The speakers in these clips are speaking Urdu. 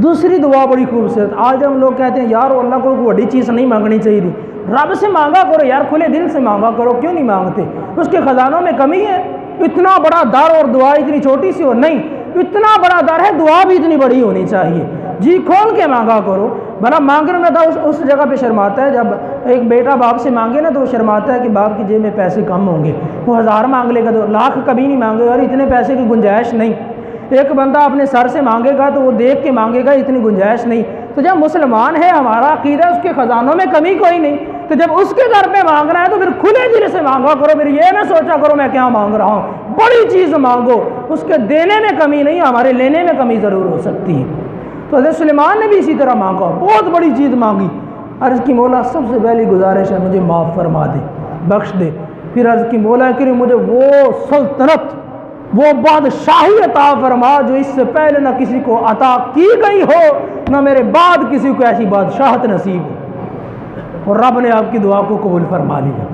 دوسری دعا بڑی خوبصورت. آج ہم لوگ کہتے ہیں یار اللہ کو بڑی چیز نہیں مانگنی چاہیے تھی. رب سے مانگا کرو یار, کھلے دل سے مانگا کرو, کیوں نہیں مانگتے؟ اس کے خزانوں میں کمی ہے؟ اتنا بڑا در اور دعا اتنی چھوٹی سی ہو؟ نہیں, اتنا بڑا در ہے, دعا بھی اتنی بڑی ہونی چاہیے. جی کھول کے مانگا کرو. بنا مانگنے میں تھا اس جگہ پہ شرماتا ہے, جب ایک بیٹا باپ سے مانگے نا تو وہ شرماتا ہے کہ باپ کی جیب میں پیسے کم ہوں گے. وہ 1000 مانگ لے گا تو لاکھ کبھی نہیں مانگے گا, اور اتنے پیسے کی گنجائش نہیں. ایک بندہ اپنے سر سے مانگے گا تو وہ دیکھ کے مانگے گا, اتنی گنجائش نہیں. تو جب مسلمان ہے, ہمارا عقیدہ اس کے خزانوں میں کمی کوئی نہیں, تو جب اس کے در پہ مانگنا ہے تو پھر کھلے دل سے مانگا کرو. پھر یہ نہ سوچا کرو میں کیا مانگ رہا ہوں, بڑی چیز مانگو. اس کے دینے میں کمی نہیں, ہمارے لینے میں کمی ضرور ہو سکتی ہے. تو حضرت سلیمان نے بھی اسی طرح مانگا, بہت بڑی چیز مانگی. عرض کی مولا سب سے پہلی گزارش ہے مجھے معاف فرما دے, بخش دے. پھر عرض کی مولا کریم مجھے وہ سلطنت, وہ بادشاہی عطا فرما جو اس سے پہلے نہ کسی کو عطا کی گئی ہو, نہ میرے بعد کسی کو ایسی بادشاہت نصیب ہو. اور رب نے آپ کی دعا کو قبول فرما لیا.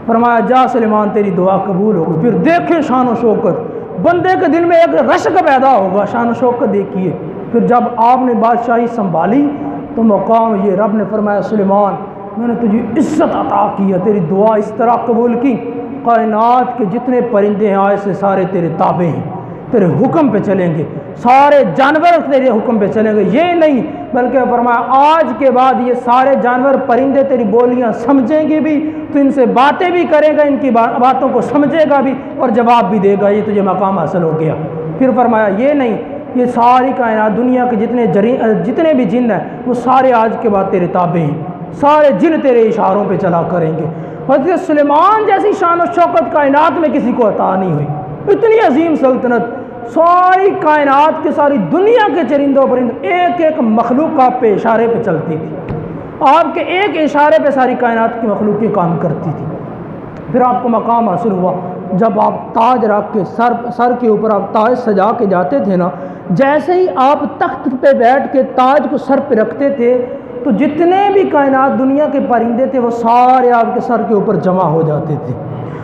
فرمایا جا سلیمان تیری دعا قبول ہو گئی. پھر دیکھیں شان و شوکت, بندے کے دل میں ایک رشک پیدا ہوگا, شان و شوکت دیکھیے. پھر جب آپ نے بادشاہی سنبھالی تو مقام یہ, رب نے فرمایا سلیمان میں نے تجھے عزت عطا کی ہے, تیری دعا اس طرح قبول کی, کائنات کے جتنے پرندے ہیں آج سے سارے تیرے تابع ہیں, تیرے حکم پہ چلیں گے, سارے جانور تیرے حکم پہ چلیں گے. یہ نہیں بلکہ فرمایا آج کے بعد یہ سارے جانور پرندے تیری بولیاں سمجھیں گے بھی, تو ان سے باتیں بھی کرے گا, ان کی باتوں کو سمجھے گا بھی اور جواب بھی دے گا. یہ تجھے مقام حاصل ہو گیا. پھر فرمایا یہ نہیں, یہ ساری کائنات دنیا کے جتنے بھی جن ہیں وہ سارے آج کے بعد تیرے تابع ہیں, سارے جن تیرے اشاروں پہ چلا کریں گے. حضرت سلیمان جیسی شان و شوکت کائنات میں کسی کو عطا نہیں ہوئی, اتنی عظیم سلطنت. ساری کائنات کے, ساری دنیا کے چرندوں پرند ایک ایک مخلوق آپ پہ اشارے پہ چلتی تھی, آپ کے ایک اشارے پہ ساری کائنات کی مخلوقیں کام کرتی تھی. پھر آپ کو مقام حاصل ہوا جب آپ تاج رکھ کے سر کے اوپر آپ تاج سجا کے جاتے تھے نا, جیسے ہی آپ تخت پہ بیٹھ کے تاج کو سر پہ رکھتے تھے تو جتنے بھی کائنات دنیا کے پرندے تھے وہ سارے آپ کے سر کے اوپر جمع ہو جاتے تھے,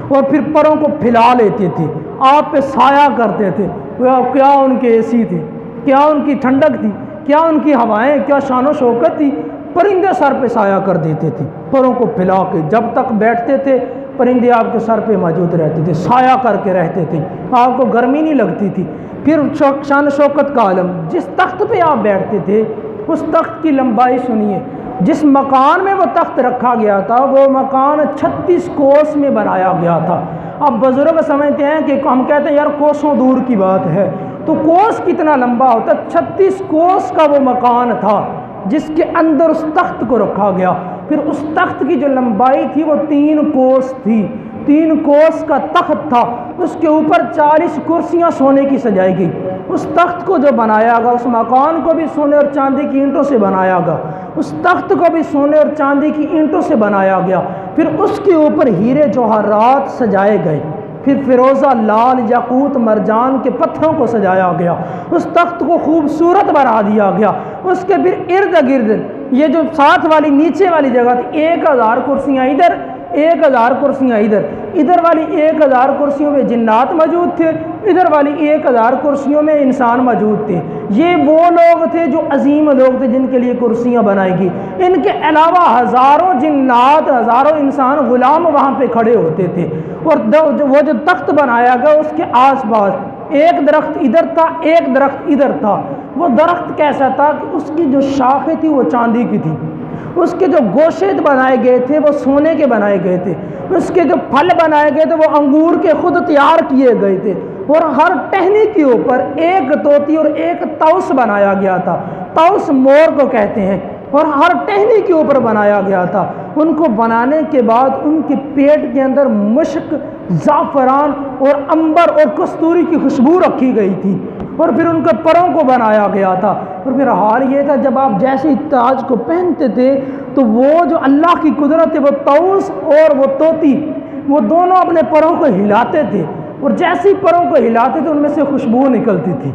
اور پھر پروں کو پھیلا لیتے تھے, آپ پہ سایہ کرتے تھے. کیا ان کے اے سی تھے, کیا ان کی ٹھنڈک تھی, کیا ان کی ہوائیں, کیا شان و شوکت تھی. پرندے سر پہ سایہ کر دیتے تھے پروں کو پھیلا کے, جب تک بیٹھتے تھے پرندے آپ کے سر پہ موجود رہتے تھے, سایہ کر کے رہتے تھے, آپ کو گرمی نہیں لگتی تھی. پھر شان و شوکت کا عالم, جس تخت پہ آپ بیٹھتے تھے اس تخت کی لمبائی سنیے. جس مکان میں وہ تخت رکھا گیا تھا وہ مکان 36 کوس میں بنایا گیا تھا. اب بزرگ سمجھتے ہیں کہ ہم کہتے ہیں یار کوسوں دور کی بات ہے, تو کوس کتنا لمبا ہوتا؟ 36 کوس کا وہ مکان تھا جس کے اندر اس تخت کو رکھا گیا. پھر اس تخت کی جو لمبائی تھی وہ 3 کوس تھی, 3 کوس کا تخت تھا, اس کے اوپر 40 کرسیاں سونے کی سجائی گئی. اس تخت کو جو بنایا گیا, اس مکان کو بھی سونے اور چاندی کی اینٹوں سے بنایا گیا, اس تخت کو بھی سونے اور چاندی کی اینٹوں سے بنایا گیا. پھر اس کے اوپر ہیرے جوہرات سجائے گئے, پھر فیروزہ, لال, یاقوت, مرجان کے پتھروں کو سجایا گیا. اس تخت کو خوبصورت بنا دیا گیا. اس کے پھر ارد گرد یہ جو ساتھ والی نیچے والی جگہ تھی, 1000 کرسیاں ادھر, 1000 کرسیاں ادھر, ادھر والی 1000 کرسیوں میں جنات موجود تھے, ادھر والی 1000 کرسیوں میں انسان موجود تھے. یہ وہ لوگ تھے جو عظیم لوگ تھے جن کے لیے کرسیاں بنائی گئی. ان کے علاوہ ہزاروں جنات, ہزاروں انسان غلام وہاں پہ کھڑے ہوتے تھے. اور وہ جو تخت بنایا گیا اس کے آس پاس ایک درخت ادھر تھا, ایک درخت ادھر تھا. وہ درخت کیسا تھا کہ اس کی جو شاخیں تھی وہ چاندی کی تھی, اس کے جو گوشے بنائے گئے تھے وہ سونے کے بنائے گئے تھے, اس کے جو پھل بنائے گئے تھے وہ انگور کے خود تیار کیے گئے تھے. اور ہر ٹہنی کے اوپر ایک طوطی اور ایک طاؤس بنایا گیا تھا, طاؤس مور کو کہتے ہیں, اور ہر ٹہنی کے اوپر بنایا گیا تھا. ان کو بنانے کے بعد ان کے پیٹ کے اندر مشک, زعفران اور عنبر اور کستوری کی خوشبو رکھی گئی تھی, اور پھر ان کے پروں کو بنایا گیا تھا. اور پھر حال یہ تھا جب آپ جیسے ہی تاج کو پہنتے تھے تو وہ جو اللہ کی قدرت ہے وہ طاؤس اور وہ طوطی وہ دونوں اپنے پروں کو ہلاتے تھے, اور جیسے ہی پروں کو ہلاتے تھے ان میں سے خوشبو نکلتی تھی,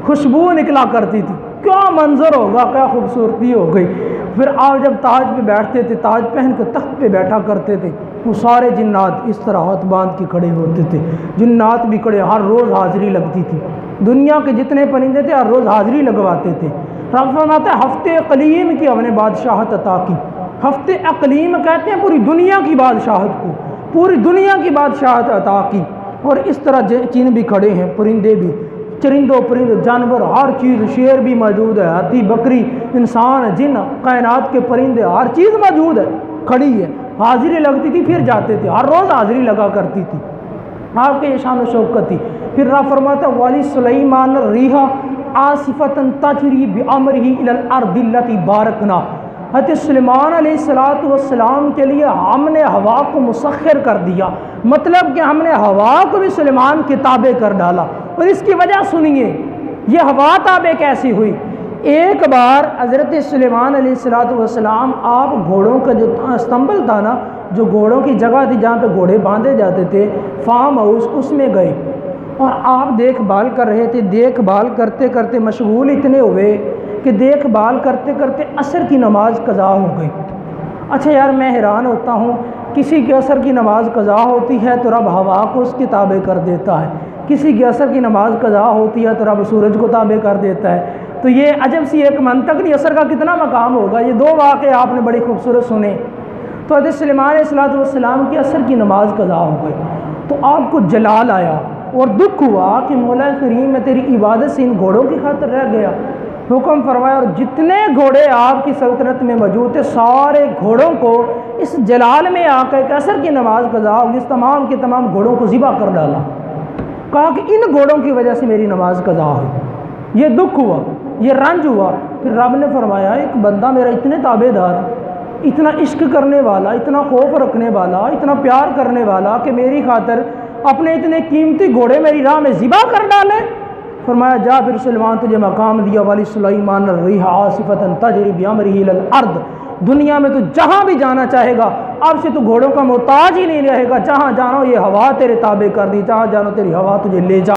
خوشبو نکلا کرتی تھی. کیا منظر ہوگا, کیا خوبصورتی ہو گئی. پھر آپ جب تاج پہ بیٹھتے تھے, تاج پہن کے تخت پہ بیٹھا کرتے تھے, وہ سارے جنات اس طرح ہاتھ باندھ کے کھڑے ہوتے تھے. جنات بھی کھڑے, ہر روز حاضری لگتی تھی. دنیا کے جتنے پرندے تھے ہر روز حاضری لگواتے تھے. رب فرماتا ہے ہفتے اقلیم کی ہم نے بادشاہت عطا کی. ہفتے اقلیم کہتے ہیں پوری دنیا کی بادشاہت کو، پوری دنیا کی بادشاہت عطا کی. اور اس طرح چین بھی کھڑے ہیں، پرندے بھی، چرندوں پرند جانور ہر چیز، شیر بھی موجود ہے، ہاتھی بکری انسان جن کائنات کے پرندے ہر چیز موجود ہے، کھڑی ہے. حاضری لگتی تھی پھر جاتے تھے، ہر روز حاضری لگا کرتی تھی. آپ کے یہ شان و شوکت تھی. پھر رب فرماتا ولی سلیمان الریح عاصفۃ تجری بامرہ الی الارض التی بارکنا. حضرت سلیمان علیہ السلام کے لیے ہم نے ہوا کو مسخر کر دیا، مطلب کہ ہم نے ہوا کو بھی سلیمان کے تابع کر ڈالا. اور اس کی وجہ سنیے یہ ہوا تابع کیسی ہوئی. ایک بار حضرت سلیمان علیہ السلام آپ گھوڑوں کا جو استنبل تھا نا، جو گھوڑوں کی جگہ تھی جہاں پہ گھوڑے باندھے جاتے تھے، فارم ہاؤس، اس میں گئے اور آپ دیکھ بھال کر رہے تھے. دیکھ بھال کرتے کرتے مشغول اتنے ہوئے کہ دیکھ بھال کرتے کرتے عصر کی نماز قضا ہو گئی. اچھا یار میں حیران ہوتا ہوں، کسی کی عصر کی نماز قضا ہوتی ہے تو رب ہوا کو اس کے تابع کر دیتا ہے، کسی کی عصر کی نماز قضا ہوتی ہے تو رب سورج کو تابع کر دیتا ہے. تو یہ عجب سی ایک منطق نہیں، عصر کا کتنا مقام ہوگا. یہ دو واقعے آپ نے بڑے خوبصورت سنے. تو حضرت سلیمان علیہ السلام کی عصر کی نماز قضا ہو گئی تو آپ کو جلال آیا اور دکھ ہوا کہ مولا کریم میں تیری عبادت سے ان گھوڑوں کی خاطر رہ گیا. حکم فرمایا اور جتنے گھوڑے آپ کی سلطنت میں موجود تھے سارے گھوڑوں کو اس جلال میں آ کر عصر کی نماز قضا ہوگی، اس تمام کے تمام گھوڑوں کو ذبح کر ڈالا. کہا کہ ان گھوڑوں کی وجہ سے میری نماز قضا ہوئی. یہ دکھ ہوا، یہ رنج ہوا. پھر رب نے فرمایا ایک بندہ میرا اتنے تابع دار، اتنا عشق کرنے والا، اتنا خوف رکھنے والا، اتنا پیار کرنے والا کہ میری خاطر اپنے اتنے قیمتی گھوڑے میری راہ میں ذبح کر ڈالے. فرمایا جا پھر سلیمان تجھے مقام دیا ولی سلیمان الریح عاصفۃ تجری بامرہ الی الارض. دنیا میں تو جہاں بھی جانا چاہے گا اب سے تو گھوڑوں کا محتاج ہی نہیں رہے گا. جہاں جانو یہ ہوا تیرے تابع کر دی، جہاں جانو تیری ہوا تجھے لے جا.